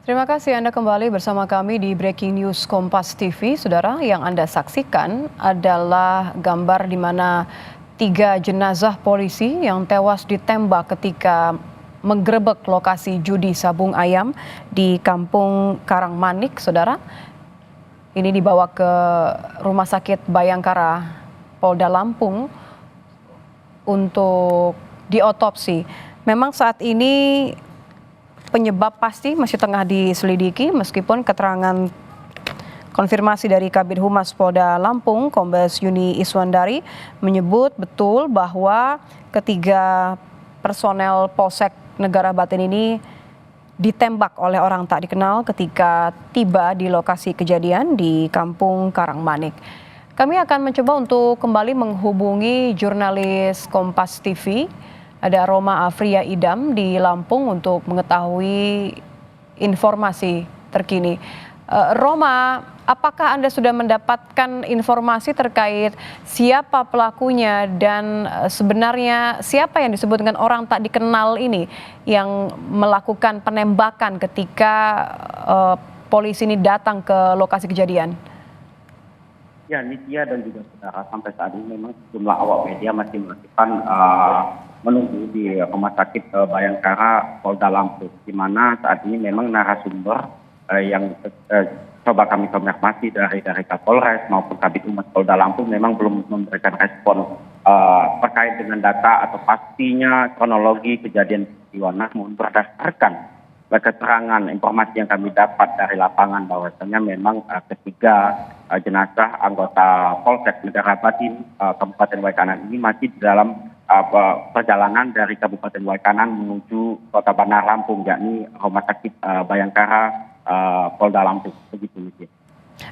Terima kasih Anda kembali bersama kami di Breaking News Kompas TV. Saudara, yang Anda saksikan adalah gambar di mana 3 jenazah polisi yang tewas ditembak ketika menggerebek lokasi judi sabung ayam di Kampung Karangmanik, saudara. Ini dibawa ke Rumah Sakit Bayangkara Polda Lampung untuk diotopsi. Memang saat ini penyebab pasti masih tengah diselidiki meskipun keterangan konfirmasi dari Kabid Humas Polda Lampung, Kombes Yuni Iswandari, menyebut betul bahwa ketiga personel Polsek Negara Batin ini ditembak oleh orang tak dikenal ketika tiba di lokasi kejadian di Kampung Karangmanik. Kami akan mencoba untuk kembali menghubungi jurnalis Kompas TV. Ada Roma Afria Idam di Lampung untuk mengetahui informasi terkini. Roma, apakah Anda sudah mendapatkan informasi terkait siapa pelakunya dan sebenarnya siapa yang disebut dengan orang tak dikenal ini yang melakukan penembakan ketika polisi ini datang ke lokasi kejadian? Ya, Nitya dan juga saudara, sampai saat ini memang sejumlah awak media masih melakukan menunggu di Rumah Sakit Bayangkara Polda Lampung, di mana saat ini memang narasumber yang coba kami konfirmasi dari Kapolres maupun Kabid Humas Polda Lampung memang belum memberikan respon terkait dengan data atau pastinya kronologi kejadian peristiwa. Namun berdasarkan keterangan informasi yang kami dapat dari lapangan bahwasanya memang ketiga jenazah anggota Polsek Negara Batin Kabupaten Waikanan ini masih di dalam perjalanan dari Kabupaten Waikanan menuju Kota Bandar Lampung, yakni Rumah Sakit Bayangkara Polda Lampung. Begitu, Nitya.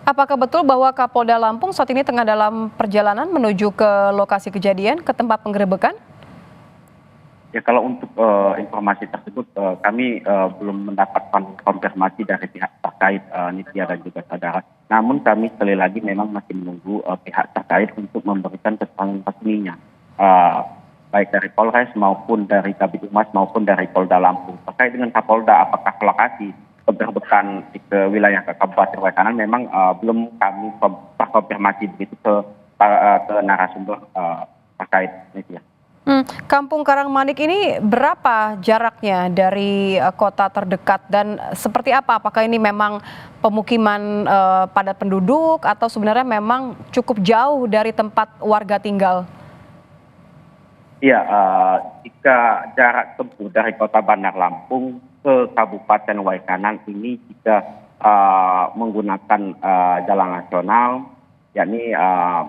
Apakah betul bahwa Kapolda Lampung saat ini tengah dalam perjalanan menuju ke lokasi kejadian, ke tempat penggerebekan? Ya, kalau untuk informasi tersebut kami belum mendapatkan konfirmasi dari pihak terkait, Nitya dan juga saudara. Namun kami sekali lagi memang masih menunggu pihak terkait untuk memberikan keterangan resminya, baik dari Polres maupun dari Kabid Humas maupun dari Polda Lampung. Terkait dengan Kapolda, apakah lokasi penggerebekan ke wilayah Kabupaten Waikanan memang belum kami terkonfirmasi begitu ke narasumber terkait, Nitya. Kampung Karangmanik ini berapa jaraknya dari kota terdekat dan seperti apa? Apakah ini memang pemukiman padat penduduk atau sebenarnya memang cukup jauh dari tempat warga tinggal? Iya, jika jarak tempuh dari Kota Bandar Lampung ke Kabupaten Waikanan ini jika menggunakan jalan nasional, yakni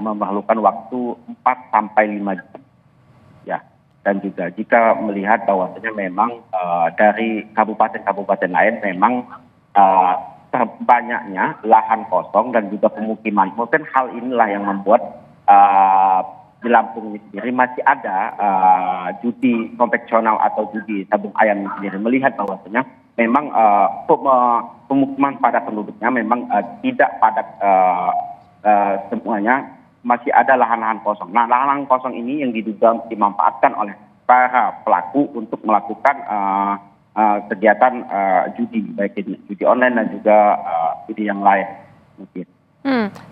memerlukan waktu 4 sampai 5 jam. Ya, dan juga jika melihat bahwasanya memang dari kabupaten-kabupaten lain memang terbanyaknya lahan kosong dan juga pemukiman. Mungkin hal inilah yang membuat di Lampung ini sendiri masih ada judi konvensional atau judi sabung ayam sendiri. Melihat bahwasanya memang pemukiman padat penduduknya memang tidak padat semuanya. Masih ada lahan-lahan kosong. Nah, lahan-lahan kosong ini yang diduga dimanfaatkan oleh para pelaku untuk melakukan kegiatan judi, baik judi online dan juga judi yang lain. Mungkin.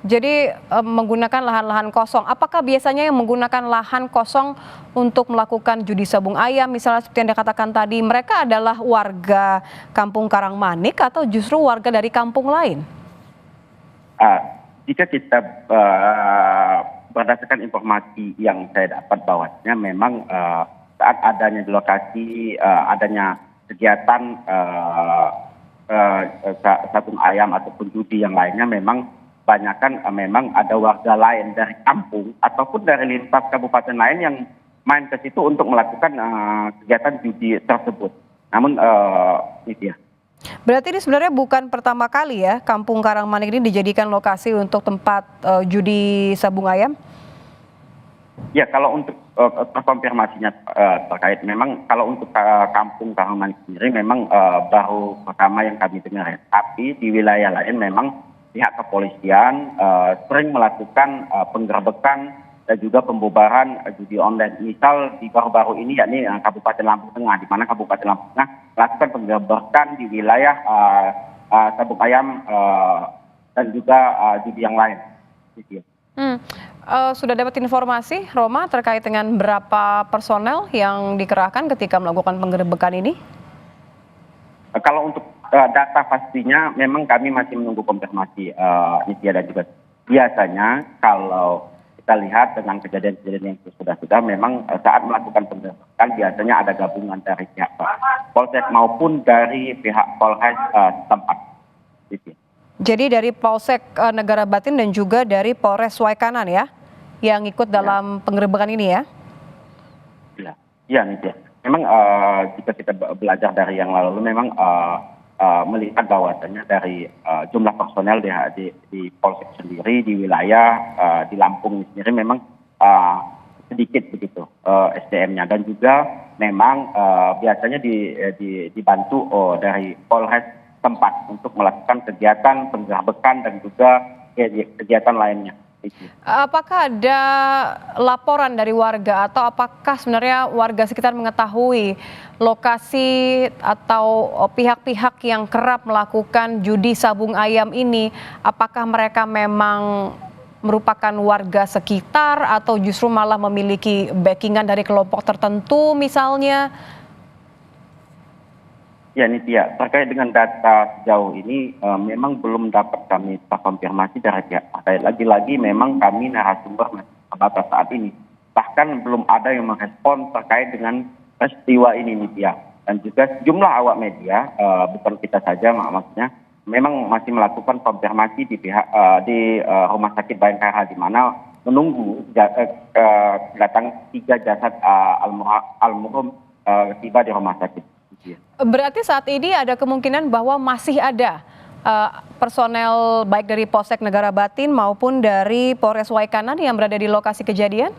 Jadi menggunakan lahan-lahan kosong. Apakah biasanya yang menggunakan lahan kosong untuk melakukan judi sabung ayam, misalnya seperti yang dikatakan tadi, mereka adalah warga Kampung Karangmanik atau justru warga dari kampung lain? Jika kita berdasarkan informasi yang saya dapat bahwasanya memang saat adanya di lokasi adanya kegiatan sabung ayam ataupun judi yang lainnya memang banyakkan memang ada warga lain dari kampung ataupun dari lintas kabupaten lain yang main ke situ untuk melakukan kegiatan judi tersebut. Namun itu ya. Berarti ini sebenarnya bukan pertama kali ya Kampung Karangmanik ini dijadikan lokasi untuk tempat judi sabung ayam? Ya, kalau untuk konfirmasinya terkait memang kalau untuk Kampung Karangmanik sendiri memang baru pertama yang kami dengar ya. Tapi di wilayah lain memang pihak kepolisian sering melakukan penggerebekan dan juga pembubaran judi online. Misal di baru-baru ini yakni Kabupaten Lampung Tengah, di mana Kabupaten Lampung Tengah melakukan penggerebekan di wilayah sabung ayam dan juga judi yang lain. Sudah dapat informasi, Roma, terkait dengan berapa personel yang dikerahkan ketika melakukan penggerebekan ini? Kalau untuk data pastinya memang kami masih menunggu konfirmasi Nitya dan juga biasanya kalau kita lihat dengan kejadian-kejadian yang sudah memang saat melakukan penggerebekan biasanya ada gabungan dari pihak Polsek maupun dari pihak Polres setempat. Jadi dari Polsek Negara Batin dan juga dari Polres Waikanan ya, yang ikut dalam penggerebekan ini ya? Iya Nitya. Memang jika kita belajar dari yang lalu memang melihat bahwasannya dari jumlah personel di Polsek sendiri di wilayah di Lampung sendiri memang sedikit begitu SDM-nya dan juga memang biasanya dibantu dari Polres tempat untuk melakukan kegiatan penggerebekan dan juga kegiatan lainnya. Apakah ada laporan dari warga atau apakah sebenarnya warga sekitar mengetahui lokasi atau pihak-pihak yang kerap melakukan judi sabung ayam ini? Apakah mereka memang merupakan warga sekitar atau justru malah memiliki backingan dari kelompok tertentu misalnya? Ya Nitya, terkait dengan data sejauh ini memang belum dapat kami terkonfirmasi dari pihak terkait. Lagi-lagi memang kami narasumber masih terbatas saat ini. Bahkan belum ada yang merespon terkait dengan peristiwa ini Nitya. Dan juga sejumlah awak media, bukan kita saja maksudnya, memang masih melakukan konfirmasi di pihak di Rumah Sakit Bayangkara di mana menunggu datang 3 jasad almarhum tiba di rumah sakit. Berarti saat ini ada kemungkinan bahwa masih ada personel baik dari Polsek Negara Batin maupun dari Polres Waikanan yang berada di lokasi kejadian?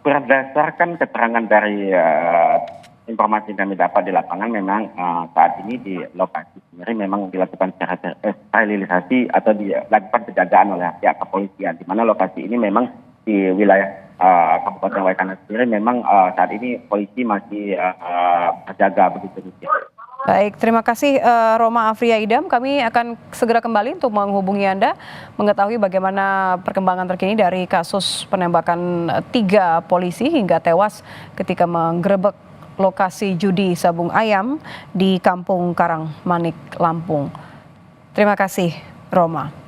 Berdasarkan keterangan dari informasi yang kami dapat di lapangan memang saat ini di lokasi sendiri memang dilakukan sterilisasi atau dilakukan penjagaan oleh pihak kepolisian di mana lokasi ini memang di wilayah Kabupaten Waikanan sendiri memang saat ini polisi masih berjaga begitu. Baik, terima kasih Roma Afriya Idam. Kami akan segera kembali untuk menghubungi Anda, mengetahui bagaimana perkembangan terkini dari kasus penembakan 3 polisi hingga tewas ketika menggerebek lokasi judi sabung ayam di Kampung Karangmanik, Lampung. Terima kasih, Roma.